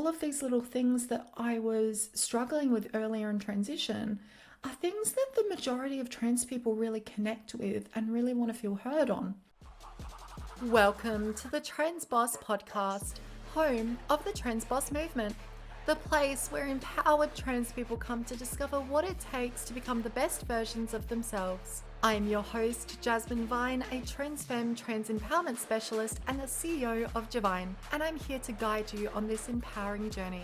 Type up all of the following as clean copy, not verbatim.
all of these little things that I was struggling with earlier in transition are things that the majority of trans people really connect with and really want to feel heard on. Welcome to the Trans Boss podcast, home of the Trans Boss movement, the place where empowered trans people come to discover what it takes to become the best versions of themselves. I am your host, Jasmine Vine, a Transfem trans empowerment specialist and the CEO of Divine, and I'm here to guide you on this empowering journey.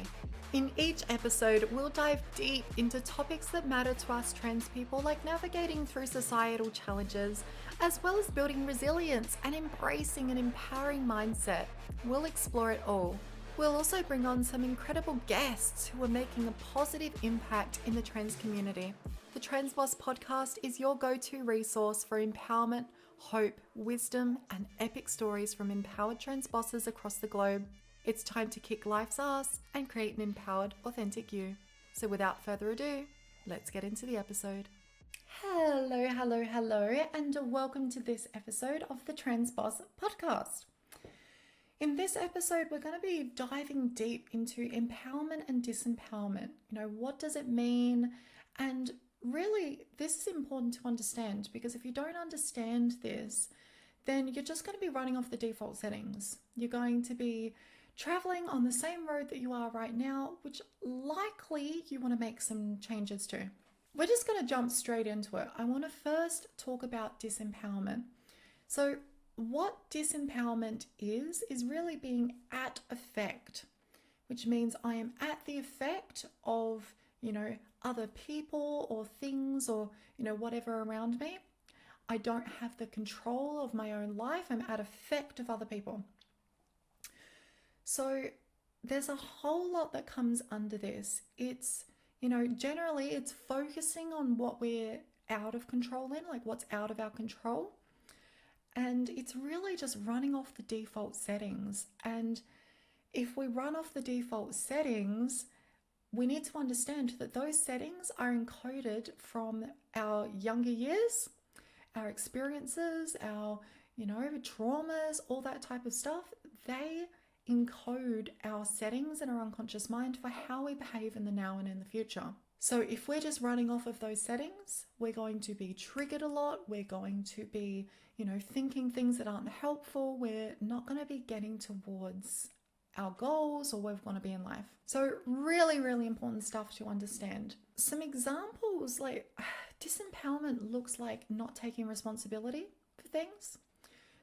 In each episode, we'll dive deep into topics that matter to us trans people, like navigating through societal challenges, as well as building resilience and embracing an empowering mindset. We'll explore it all. We'll also bring on some incredible guests who are making a positive impact in the trans community. The Trans Boss podcast is your go-to resource for empowerment, hope, wisdom, and epic stories from empowered trans bosses across the globe. It's time to kick life's ass and create an empowered, authentic you. So without further ado, let's get into the episode. Hello, and welcome to this episode of the Trans Boss podcast. In this episode, we're going to be diving deep into empowerment and disempowerment. What does it mean? And really, this is important to understand, because if you don't understand this, then you're just going to be running off the default settings. You're going to be traveling on the same road that you are right now, which likely you want to make some changes to. We're just going to jump straight into it. I want to first talk about disempowerment. So what disempowerment is really being at effect, which means I am at the effect of, other people or things or, whatever around me. I don't have the control of my own life. I'm at effect of other people. So there's a whole lot that comes under this. It's, generally it's focusing on what we're out of control in, like what's out of our control. And it's really just running off the default settings. And if we run off the default settings, we need to understand that those settings are encoded from our younger years, our experiences, our, traumas, all that type of stuff. They encode our settings in our unconscious mind for how we behave in the now and in the future. So if we're just running off of those settings, we're going to be triggered a lot. We're going to be, thinking things that aren't helpful. We're not going to be getting towards our goals or where we want to be in life. So really, really important stuff to understand. Some examples, like disempowerment looks like not taking responsibility for things.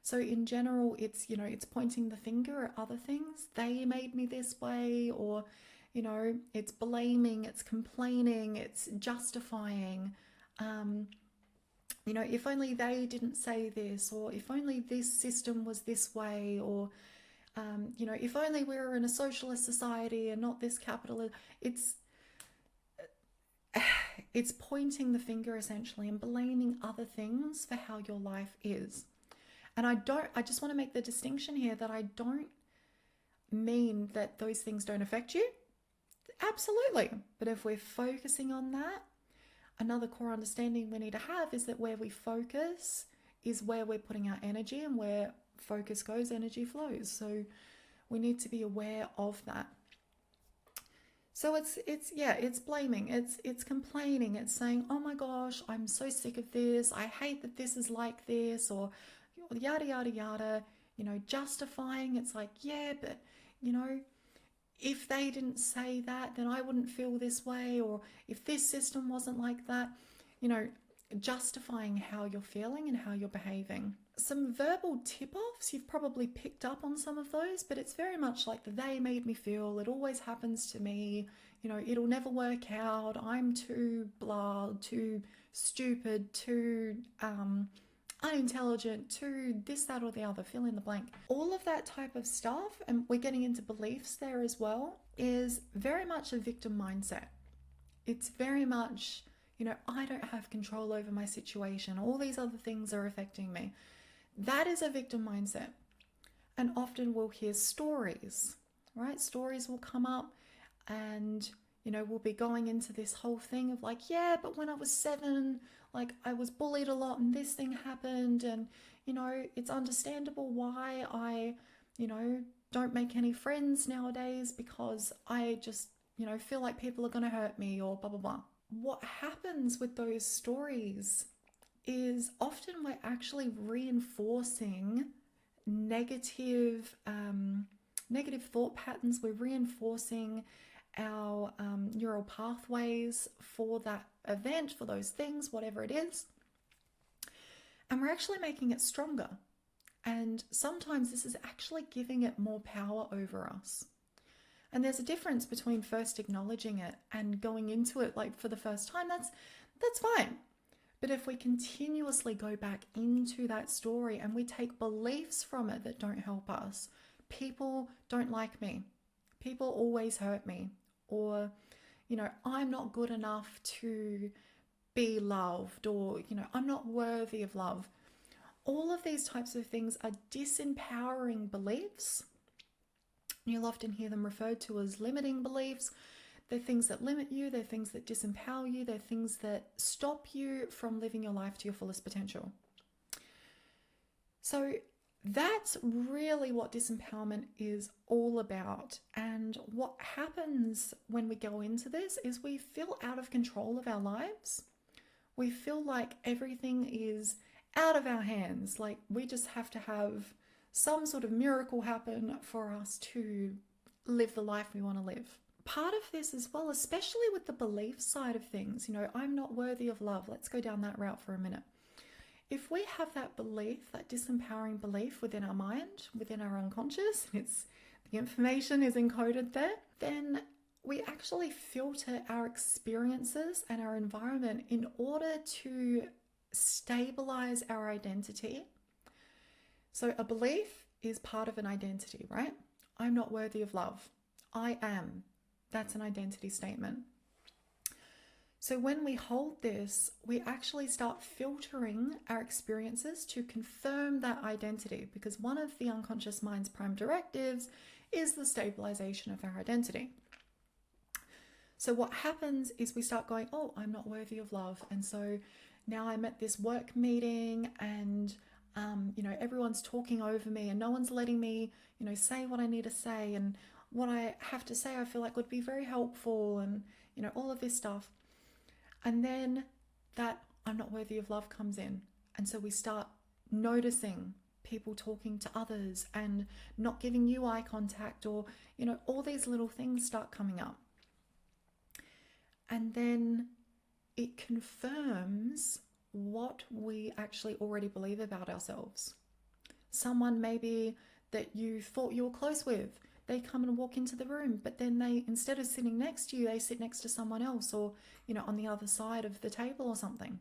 So in general, it's, it's pointing the finger at other things. They made me this way, or, it's blaming, it's complaining, it's justifying. If only they didn't say this, or if only this system was this way, or, if only we were in a socialist society and not this capitalist. It's pointing the finger essentially and blaming other things for how your life is. And I just want to make the distinction here that I don't mean that those things don't affect you. Absolutely. But if we're focusing on that, another core understanding we need to have is that where we focus is where we're putting our energy, and where focus goes, energy flows. So we need to be aware of that. So it's blaming, it's complaining, it's saying, oh my gosh, I'm so sick of this, I hate that this is like this, or yada yada yada, justifying. It's like, yeah, but if they didn't say that, then I wouldn't feel this way, or if this system wasn't like that, justifying how you're feeling and how you're behaving. Some verbal tip-offs, you've probably picked up on some of those, but it's very much like the they made me feel, it always happens to me, it'll never work out, I'm too blah, too stupid, too unintelligent, too this, that, or the other, fill in the blank. All of that type of stuff, and we're getting into beliefs there as well, is very much a victim mindset. It's very much, I don't have control over my situation, all these other things are affecting me. That is a victim mindset. And often we'll hear stories, right? Stories will come up and, we'll be going into this whole thing of like, yeah, but when I was 7, like I was bullied a lot and this thing happened, and, it's understandable why I, don't make any friends nowadays because I just, feel like people are going to hurt me or blah, blah, blah. What happens with those stories is often we're actually reinforcing negative thought patterns. We're reinforcing our neural pathways for that event, for those things, whatever it is. And we're actually making it stronger. And sometimes this is actually giving it more power over us. And there's a difference between first acknowledging it and going into it like for the first time. That's fine. But if we continuously go back into that story and we take beliefs from it that don't help us, people don't like me, people always hurt me, or, I'm not good enough to be loved, or, I'm not worthy of love. All of these types of things are disempowering beliefs. You'll often hear them referred to as limiting beliefs. They're things that limit you, they're things that disempower you, they're things that stop you from living your life to your fullest potential. So that's really what disempowerment is all about. And what happens when we go into this is we feel out of control of our lives. We feel like everything is out of our hands, like we just have to have some sort of miracle happen for us to live the life we want to live. Part of this as well, especially with the belief side of things, I'm not worthy of love. Let's go down that route for a minute. If we have that belief, that disempowering belief within our mind, within our unconscious, the information is encoded there, then we actually filter our experiences and our environment in order to stabilize our identity. So a belief is part of an identity, right? I'm not worthy of love. I am. That's an identity statement. So when we hold this, we actually start filtering our experiences to confirm that identity, because one of the unconscious mind's prime directives is the stabilization of our identity. So what happens is we start going, oh, I'm not worthy of love. And so now I'm at this work meeting and everyone's talking over me and no one's letting me, say what I need to say, and what I have to say I feel like would be very helpful, and, all of this stuff. And then that I'm not worthy of love comes in. And so we start noticing people talking to others and not giving you eye contact, or, all these little things start coming up. And then it confirms what we actually already believe about ourselves. Someone maybe that you thought you were close with, they come and walk into the room, but then they, instead of sitting next to you, they sit next to someone else, or, on the other side of the table or something.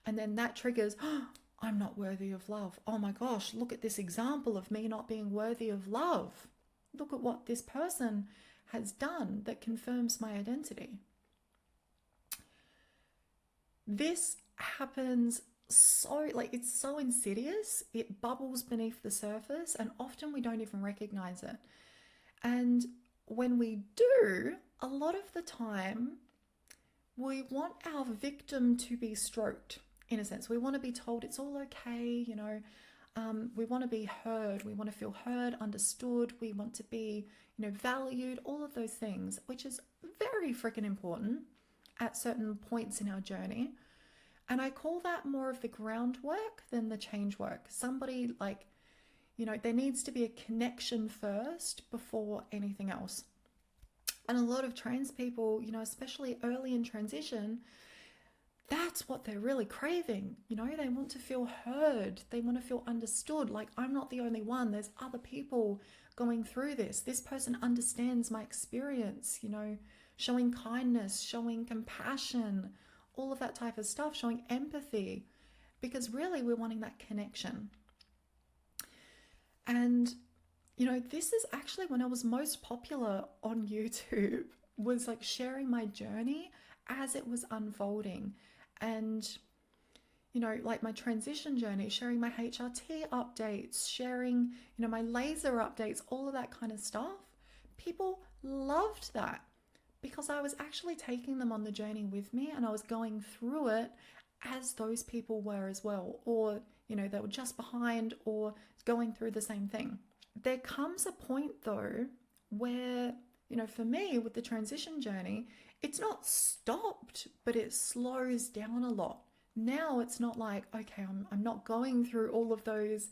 And then that triggers, oh, I'm not worthy of love. Oh my gosh, look at this example of me not being worthy of love. Look at what this person has done that confirms my identity. This happens it's so insidious. It bubbles beneath the surface, and often we don't even recognize it. And when we do, a lot of the time, we want our victim to be stroked, in a sense. We want to be told it's all okay, we want to be heard. We want to feel heard, understood. We want to be, valued, all of those things, which is very freaking important at certain points in our journey. And I call that more of the groundwork than the change work. Somebody there needs to be a connection first before anything else. And a lot of trans people, especially early in transition, that's what they're really craving. They want to feel heard. They want to feel understood. Like, I'm not the only one. There's other people going through this. This person understands my experience, showing kindness, showing compassion, all of that type of stuff, showing empathy, because really we're wanting that connection. And, this is actually when I was most popular on YouTube, was sharing my journey as it was unfolding. And, my transition journey, sharing my HRT updates, sharing, my laser updates, all of that kind of stuff. People loved that, because I was actually taking them on the journey with me, and I was going through it as those people were as well, or, they were just behind or going through the same thing. there comes a point though where, for me with the transition journey, it's not stopped, but it slows down a lot. Now it's not like, okay, I'm not going through all of those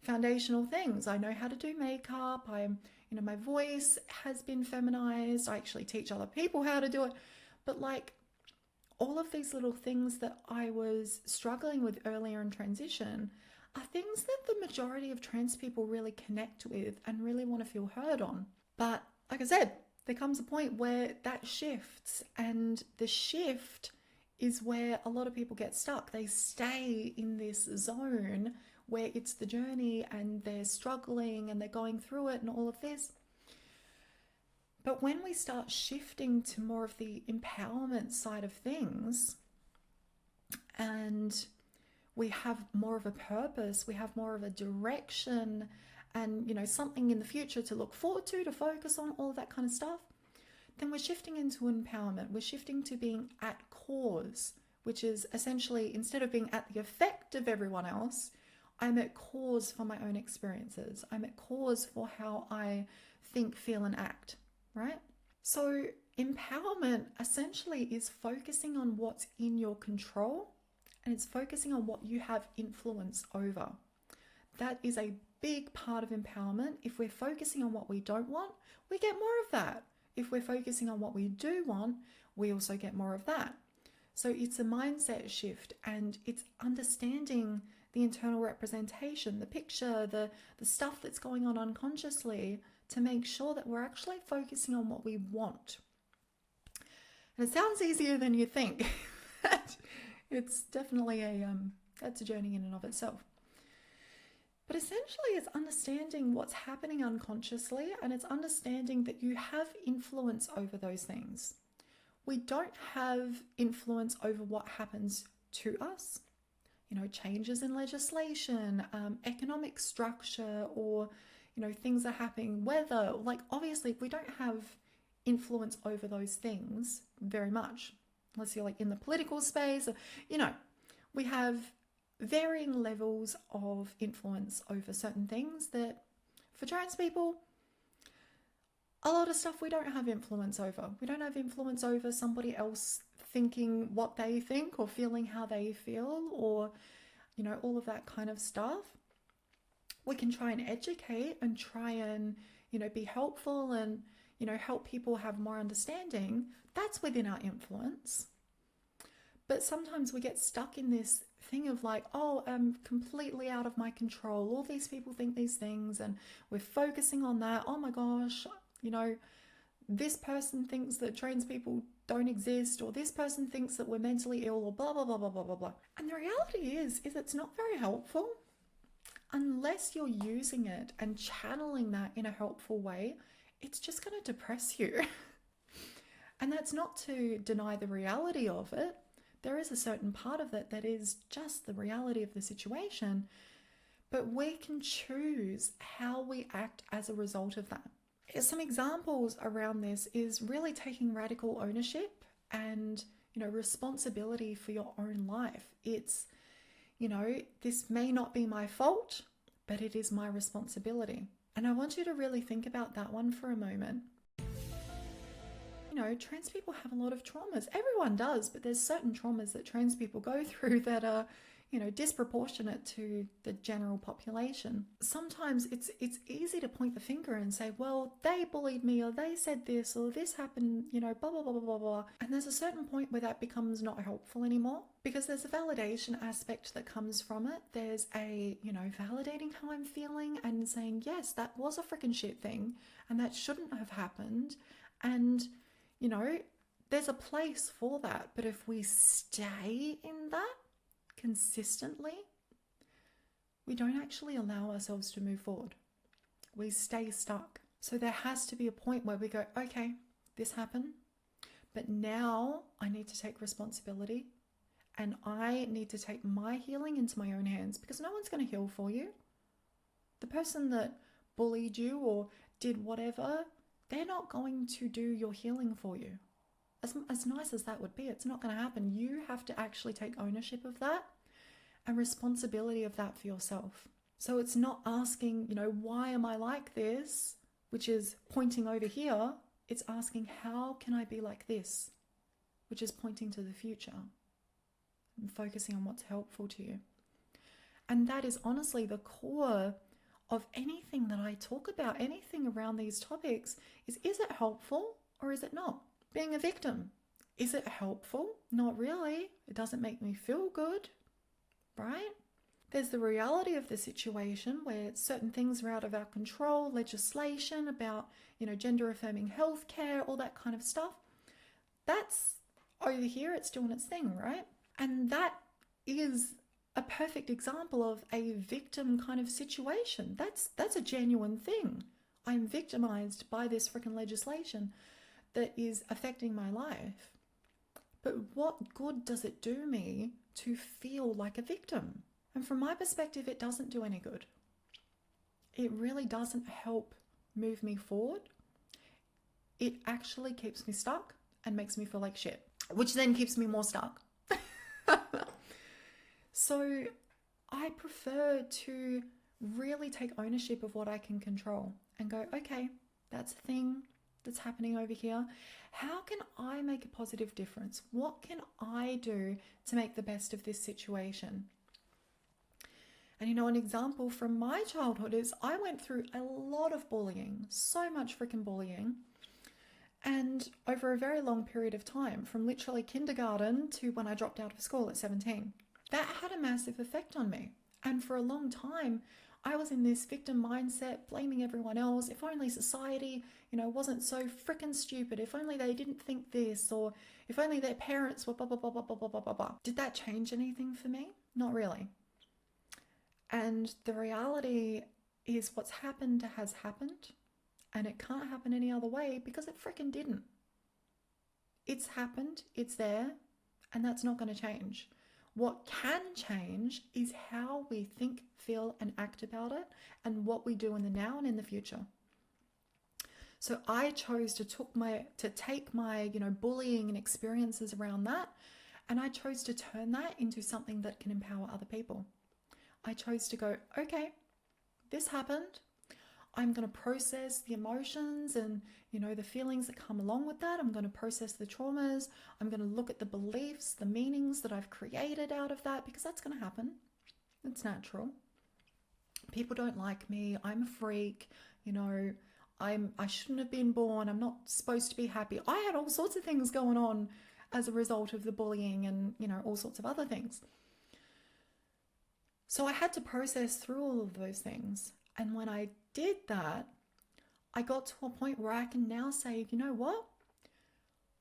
foundational things. I know how to do makeup. My voice has been feminized. I actually teach other people how to do it. But like all of these little things that I was struggling with earlier in transition are things that the majority of trans people really connect with and really want to feel heard on. But like I said, there comes a point where that shifts, and the shift is where a lot of people get stuck. They stay in this zone where it's the journey and they're struggling and they're going through it and all of this. But when we start shifting to more of the empowerment side of things, and we have more of a purpose, we have more of a direction, and something in the future to look forward to focus on, all that kind of stuff, then we're shifting into empowerment. We're shifting to being at cause, which is essentially, instead of being at the effect of everyone else, I'm at cause for my own experiences. I'm at cause for how I think, feel, and act, right? So empowerment essentially is focusing on what's in your control, and it's focusing on what you have influence over. That is a big part of empowerment. If we're focusing on what we don't want, we get more of that. If we're focusing on what we do want, we also get more of that. So it's a mindset shift, and it's understanding the internal representation, the picture, the stuff that's going on unconsciously, to make sure that we're actually focusing on what we want. And it sounds easier than you think. It's definitely that's a journey in and of itself. But essentially it's understanding what's happening unconsciously, and it's understanding that you have influence over those things. We don't have influence over what happens to us. Changes in legislation, economic structure, or, things are happening, weather. Like, obviously, we don't have influence over those things very much, unless you're like in the political space. We have varying levels of influence over certain things that, for trans people, a lot of stuff we don't have influence over. We don't have influence over somebody else thinking what they think or feeling how they feel, or, all of that kind of stuff. We can try and educate and try and, be helpful and, help people have more understanding. That's within our influence. But sometimes we get stuck in this thing of like, oh, I'm completely out of my control. All these people think these things, and we're focusing on that. Oh my gosh, this person thinks that trans people don't exist, or this person thinks that we're mentally ill, or blah, blah, blah, blah, blah, blah, blah. And the reality is it's not very helpful. Unless you're using it and channeling that in a helpful way, it's just going to depress you. And that's not to deny the reality of it. There is a certain part of it that is just the reality of the situation, but we can choose how we act as a result of that. Some examples around this is really taking radical ownership and, responsibility for your own life. It's, this may not be my fault, but it is my responsibility. And I want you to really think about that one for a moment. Trans people have a lot of traumas. Everyone does, but there's certain traumas that trans people go through that are, disproportionate to the general population. Sometimes it's easy to point the finger and say, well, they bullied me, or they said this, or this happened, blah, blah, blah, blah, blah, blah. And there's a certain point where that becomes not helpful anymore, because there's a validation aspect that comes from it. There's a, validating how I'm feeling and saying, yes, that was a freaking shit thing, and that shouldn't have happened. And, there's a place for that. But if we stay in that consistently, we don't actually allow ourselves to move forward. We stay stuck. So there has to be a point where we go, okay, this happened, but now I need to take responsibility, and I need to take my healing into my own hands, because no one's going to heal for you. The person that bullied you or did whatever, they're not going to do your healing for you. As nice as that would be, it's not going to happen. You have to actually take ownership of that and responsibility of that for yourself. So it's not asking, why am I like this, which is pointing over here. It's asking, how can I be like this, which is pointing to the future and focusing on what's helpful to you. And that is honestly the core of anything that I talk about, anything around these topics is it helpful or is it not? Being a victim, is it helpful? Not really. It doesn't make me feel good, right? There's the reality of the situation where certain things are out of our control, legislation about, gender affirming healthcare, all that kind of stuff. That's over here, it's doing its thing, right? And that is a perfect example of a victim kind of situation. That's a genuine thing. I'm victimized by this freaking legislation that is affecting my life. But what good does it do me to feel like a victim? And from my perspective, it doesn't do any good. It really doesn't help move me forward. It actually keeps me stuck and makes me feel like shit, which then keeps me more stuck. So I prefer to really take ownership of what I can control and go, okay, that's a thing that's happening over here. How can I make a positive difference? What can I do to make the best of this situation? And an example from my childhood is I went through a lot of bullying, so much freaking bullying. And over a very long period of time, from literally kindergarten to when I dropped out of school at 17, that had a massive effect on me. And for a long time, I was in this victim mindset, blaming everyone else. If only society, wasn't so freaking stupid. If only they didn't think this, or if only their parents were blah, blah, blah, blah, blah, blah, blah, blah. Did that change anything for me? Not really. And the reality is what's happened has happened, and it can't happen any other way because it freaking didn't. It's happened, it's there, and that's not going to change. What can change is how we think, feel, and act about it, and what we do in the now and in the future. So I chose to take my bullying and experiences around that, and I chose to turn that into something that can empower other people. I chose to go, okay, this happened. I'm going to process the emotions and, the feelings that come along with that. I'm going to process the traumas. I'm going to look at the beliefs, the meanings that I've created out of that, because that's going to happen. It's natural. People don't like me. I'm a freak. I shouldn't have been born. I'm not supposed to be happy. I had all sorts of things going on as a result of the bullying and, all sorts of other things. So I had to process through all of those things. And when I did that, I got to a point where I can now say, you know what?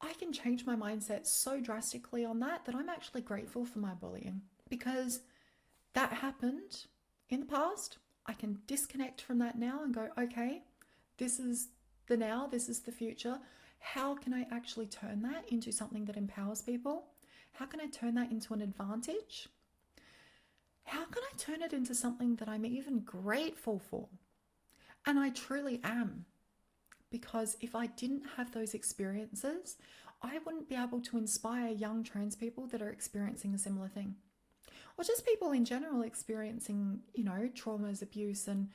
I can change my mindset so drastically on that I'm actually grateful for my bullying, because that happened in the past. I can disconnect from that now and go, okay, this is the now, this is the future. How can I actually turn that into something that empowers people? How can I turn that into an advantage? How can I turn it into something that I'm even grateful for? And I truly am. Because if I didn't have those experiences, I wouldn't be able to inspire young trans people that are experiencing a similar thing. Or just people in general experiencing, traumas, abuse and,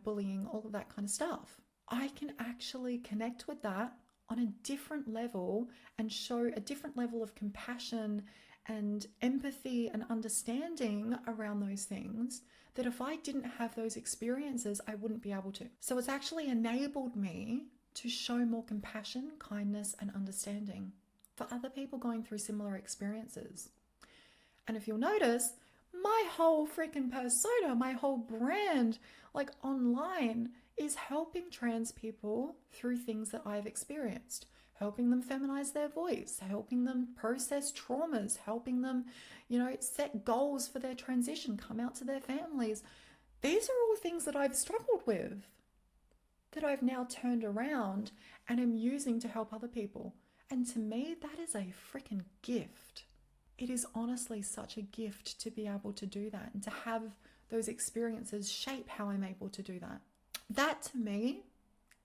bullying, all of that kind of stuff. I can actually connect with that on a different level and show a different level of compassion and empathy and understanding around those things that if I didn't have those experiences, I wouldn't be able to. So it's actually enabled me to show more compassion, kindness, and understanding for other people going through similar experiences. And if you'll notice, my whole freaking persona, my whole brand, like online, is helping trans people through things that I've experienced. Helping them feminize their voice, helping them process traumas, helping them, set goals for their transition, come out to their families. These are all things that I've struggled with, that I've now turned around and am using to help other people. And to me, that is a freaking gift. It is honestly such a gift to be able to do that and to have those experiences shape how I'm able to do that. That to me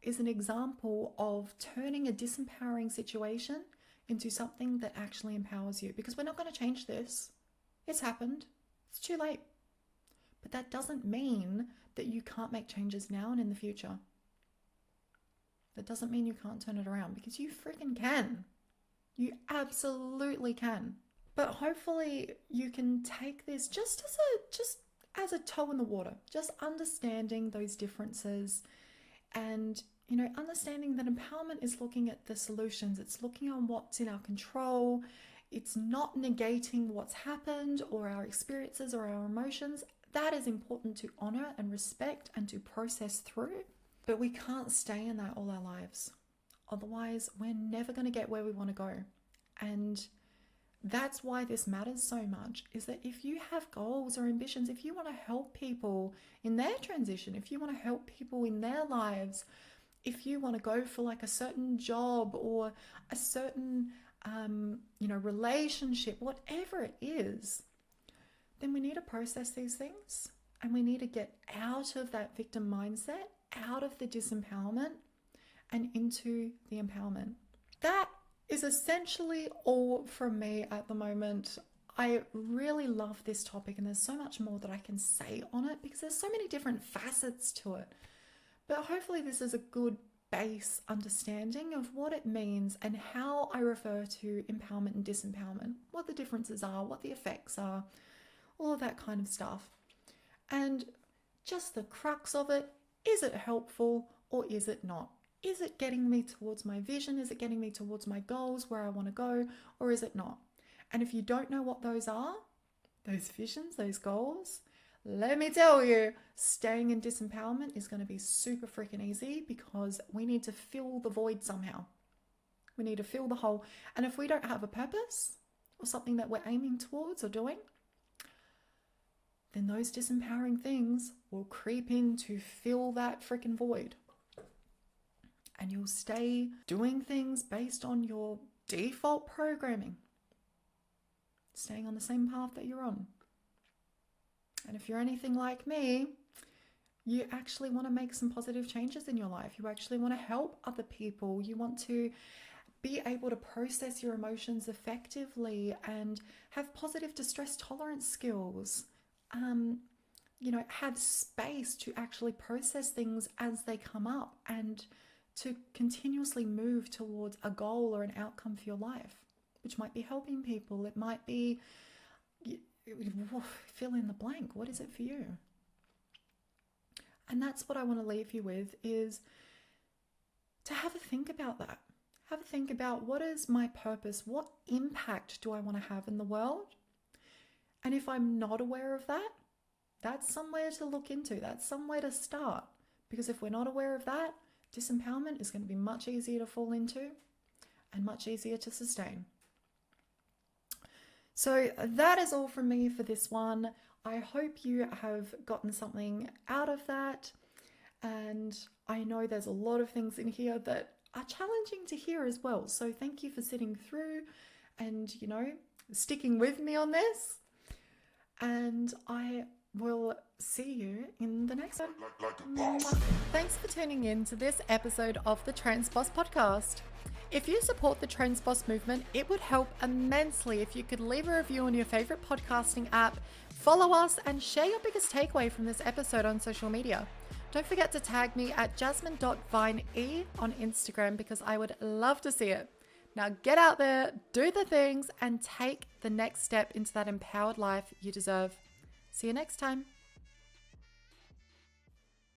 is an example of turning a disempowering situation into something that actually empowers you, because we're not going to change this. It's happened. It's too late. But that doesn't mean that you can't make changes now and in the future. That doesn't mean you can't turn it around, because you freaking can. You absolutely can. But hopefully you can take this just as a toe in the water, just understanding those differences and, understanding that empowerment is looking at the solutions. It's looking on what's in our control. It's not negating what's happened or our experiences or our emotions. That is important to honor and respect and to process through. But we can't stay in that all our lives. Otherwise, we're never going to get where we want to go. And that's why this matters so much, is that if you have goals or ambitions, if you want to help people in their transition, if you want to help people in their lives, if you want to go for like a certain job or a certain, relationship, whatever it is, then we need to process these things and we need to get out of that victim mindset, out of the disempowerment and into the empowerment. That is essentially all from me at the moment. I really love this topic and there's so much more that I can say on it because there's so many different facets to it. But hopefully this is a good base understanding of what it means and how I refer to empowerment and disempowerment, what the differences are, what the effects are, all of that kind of stuff. And just the crux of it, is it helpful or is it not? Is it getting me towards my vision? Is it getting me towards my goals, where I want to go, or is it not? And if you don't know what those are, those visions, those goals, let me tell you, staying in disempowerment is going to be super freaking easy because we need to fill the void somehow. We need to fill the hole. And if we don't have a purpose or something that we're aiming towards or doing, then those disempowering things will creep in to fill that freaking void. And you'll stay doing things based on your default programming, staying on the same path that you're on. And if you're anything like me, you actually want to make some positive changes in your life. You actually want to help other people. You want to be able to process your emotions effectively and have positive distress tolerance skills. Have space to actually process things as they come up and to continuously move towards a goal or an outcome for your life, which might be helping people. It might be, fill in the blank. What is it for you? And that's what I want to leave you with, is to have a think about that. Have a think about, what is my purpose? What impact do I want to have in the world? And if I'm not aware of that, that's somewhere to look into. That's somewhere to start. Because if we're not aware of that, disempowerment is going to be much easier to fall into and much easier to sustain. So that is all from me for this one. I hope you have gotten something out of that. And I know there's a lot of things in here that are challenging to hear as well. So thank you for sitting through and, sticking with me on this. And I will see you in the next one. Thanks for tuning in to this episode of the Trans Boss podcast. If you support the Trans Boss movement, it would help immensely if you could leave a review on your favorite podcasting app, follow us, and share your biggest takeaway from this episode on social media. Don't forget to tag me at jasmine.vine on Instagram because I would love to see it. Now get out there, do the things, and take the next step into that empowered life you deserve. See you next time.